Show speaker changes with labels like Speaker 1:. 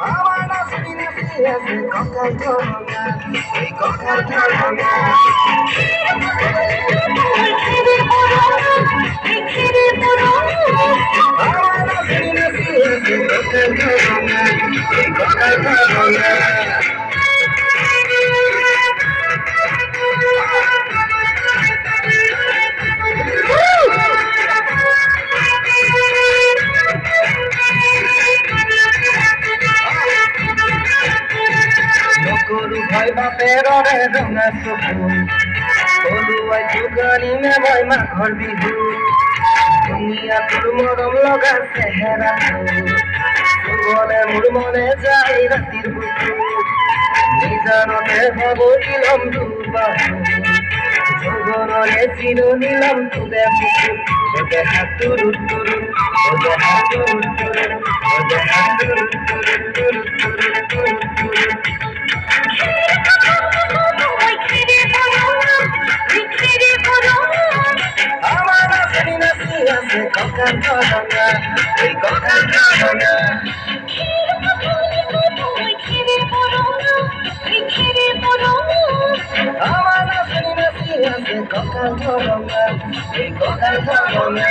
Speaker 1: আমার নাচি নাচি আছে কঙ্কাল ধরনা, এই কঙ্কাল ধরনা। আমার নাচি নাচি আছে কঙ্কাল ধরনা, এই কঙ্কাল ধরনা। গরু ভাই বাপের রে রঙা সপুন, বলুয়াই চুগানি মে ভাই মাঘর বিহু। দুনিয়া তোর মরম লগা চেহেরা, সুবনে মোর মনে যাই রাতির বুকু। নিজানতে ভাবছিলাম দুবাহু, জগনরে চিরনিলাম তোরে বুকু। ওদে হাতুরু তুরু, ওদে হাতুরু তুরু, ওদে হাতুরু তুরু তুরু তুরু তুরু তুরু। আমার নাচি নাচি আছে কঙ্কাল ধরনা, এই কঙ্কাল ধরনা। আমার নাচি নাচি আছে কঙ্কাল ধরনা, এই কঙ্কাল ধরনা।